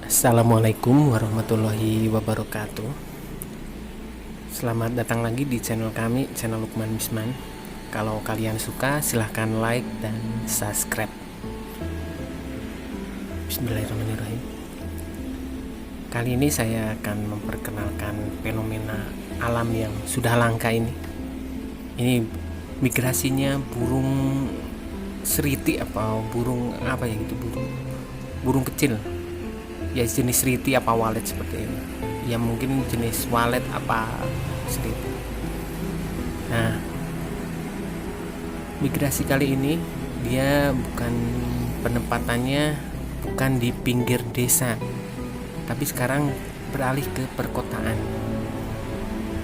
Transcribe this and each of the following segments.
Assalamualaikum warahmatullahi wabarakatuh. Selamat datang lagi di channel kami, channel Lukman Misman. Kalau kalian suka silahkan like dan subscribe. Bismillahirrahmanirrahim. Kali ini saya akan memperkenalkan fenomena alam yang sudah langka ini. Ini migrasinya burung seriti apa burung apa ya gitu, burung kecil ya, jenis seriti apa walet seperti ini ya, mungkin jenis walet apa seriti. Nah, migrasi kali ini dia penempatannya bukan di pinggir desa, tapi sekarang beralih ke perkotaan.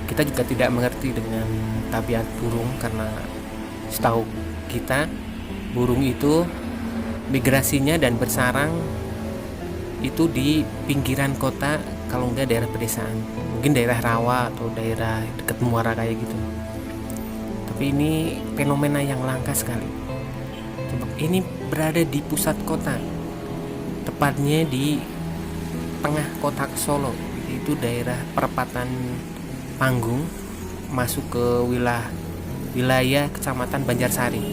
Kita juga tidak mengerti dengan tabiat burung, karena setahu kita burung itu migrasinya dan bersarang itu di pinggiran kota, kalau enggak daerah pedesaan, mungkin daerah rawa atau daerah dekat muara kayak gitu. Tapi ini fenomena yang langka sekali. Coba, ini berada di pusat kota, tepatnya di tengah kota Solo, itu daerah perempatan Panggung, masuk ke wilayah Kecamatan Banjarsari.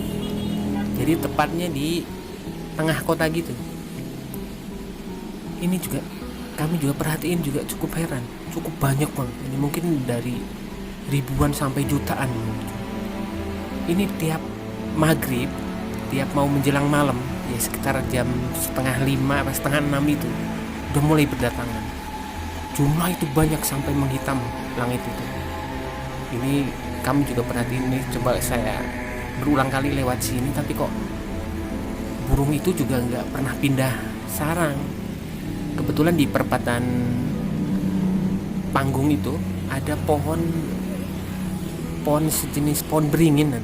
Jadi tepatnya di tengah kota gitu. Ini juga kami juga perhatiin, juga cukup heran, cukup banyak banget. Ini mungkin dari ribuan sampai jutaan. Ini tiap maghrib, tiap mau menjelang malam, ya sekitar jam 4:30 atau 5:30 itu udah mulai berdatangan. Jumlah itu banyak sampai menghitam langit itu. Ini kami juga perhatiin nih, coba saya berulang kali lewat sini, tapi kok burung itu juga nggak pernah pindah sarang. Kebetulan di perempatan Panggung itu ada pohon sejenis pohon beringin,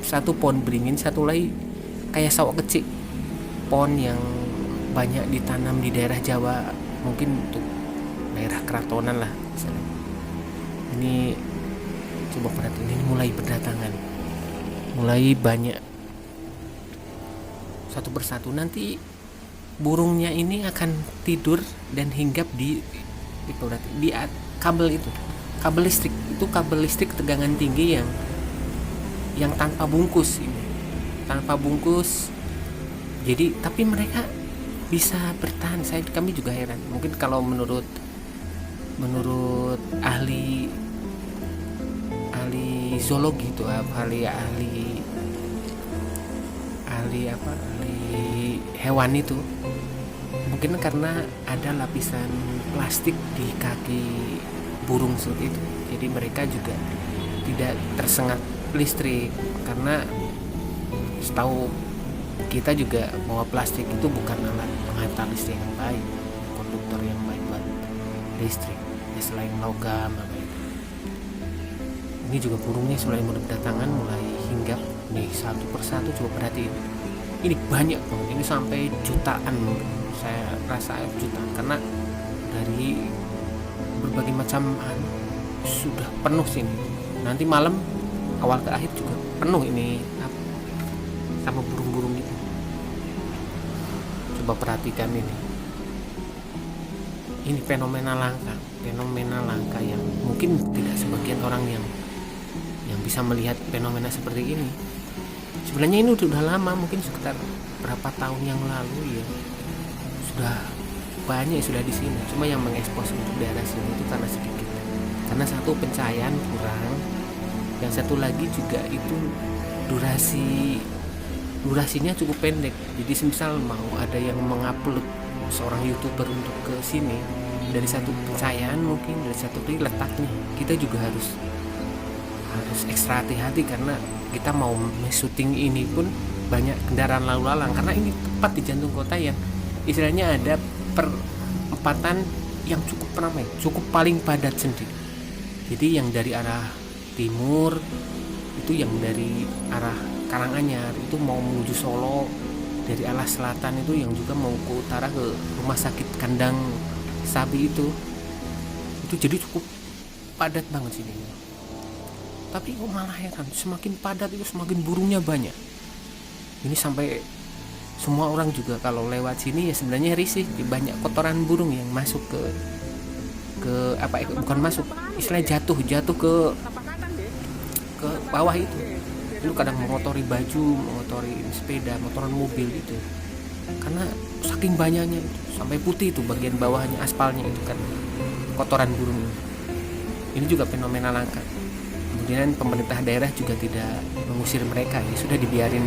satu pohon beringin, satu lagi kayak sawah kecil, pohon yang banyak ditanam di daerah Jawa, mungkin untuk daerah keratonan lah misalnya. Ini coba perhatiin, ini mulai berdatangan, mulai banyak satu persatu. Nanti burungnya ini akan tidur dan hinggap di kabel itu, kabel listrik tegangan tinggi yang tanpa bungkus ini, tanpa bungkus. Jadi tapi mereka bisa bertahan. Kami juga heran. Mungkin kalau menurut ahli zoologi itu, ahli hewan itu, mungkin karena ada lapisan plastik di kaki burung seperti itu, jadi mereka juga tidak tersengat listrik. Karena setahu kita juga bahwa plastik itu bukan alat penghantar listrik yang baik, konduktor yang baik buat listrik ya, selain logam apa itu. Ini juga burungnya mulai berdatangan, mulai hinggap nih satu persatu. Coba perhatiin, ini banyak banget, ini sampai jutaan, saya rasa jutaan, karena dari berbagai macam sudah penuh sini. Nanti malam awal ke akhir juga penuh ini sama burung-burung itu. Coba perhatikan ini fenomena langka yang mungkin tidak sebagian orang yang bisa melihat fenomena seperti ini. Sebenarnya ini udah lama, mungkin sekitar berapa tahun yang lalu ya, sudah banyak sudah di sini. Cuma yang mengekspos untuk daerah sini itu karena sedikit, karena satu pencahayaan kurang, yang satu lagi juga itu durasinya cukup pendek. Jadi semisal mau ada yang mengupload seorang YouTuber untuk ke sini, dari satu pencahayaan mungkin dari satu letaknya, kita juga harus ekstra hati-hati, karena kita mau syuting ini pun banyak kendaraan lalu lalang, karena ini tepat di jantung kota yang istilahnya ada perempatan yang cukup ramai, cukup paling padat sendiri. Jadi yang dari arah timur itu, yang dari arah Karanganyar itu mau menuju Solo, dari arah selatan itu yang juga mau ke utara ke rumah sakit kandang sapi itu jadi cukup padat banget sini. Tapi kok malah heran, semakin padat itu semakin burungnya banyak. Ini sampai semua orang juga kalau lewat sini ya sebenarnya risih, banyak kotoran burung yang masuk ke apa bukan masuk, istilahnya jatuh ke bawah itu kadang mengotori baju, mengotori sepeda, motoran mobil itu, karena saking banyaknya itu sampai putih itu bagian bawahnya aspalnya itu kan kotoran burung. Ini juga fenomena langka. Kemudian pemerintah daerah juga tidak mengusir mereka, ya sudah dibiarin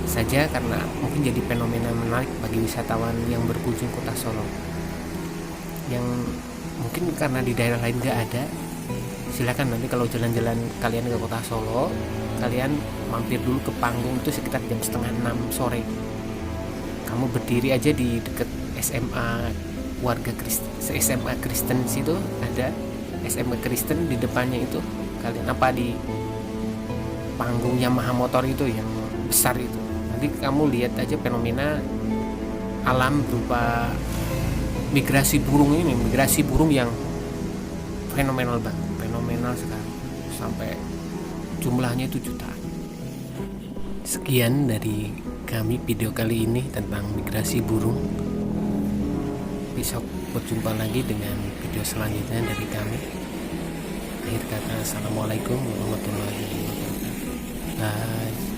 saja karena mungkin jadi fenomena menarik bagi wisatawan yang berkunjung kota Solo. Yang mungkin karena di daerah lain nggak ada, silakan nanti kalau jalan-jalan kalian ke kota Solo, kalian mampir dulu ke panggung itu sekitar jam 5:30 sore. Kamu berdiri aja di dekat SMA warga Kristen, SMA Kristen situ ada SMA Kristen di depannya itu, kalian apa di panggung Yamaha motor itu yang besar itu, nanti kamu lihat aja fenomena alam berupa migrasi burung yang fenomenal banget, fenomenal sekali, sampai jumlahnya itu jutaan. Sekian dari kami video kali ini tentang migrasi burung. Besok berjumpa lagi dengan video selanjutnya dari kami. Akhir kata, assalamualaikum warahmatullahi wabarakatuh. Bye.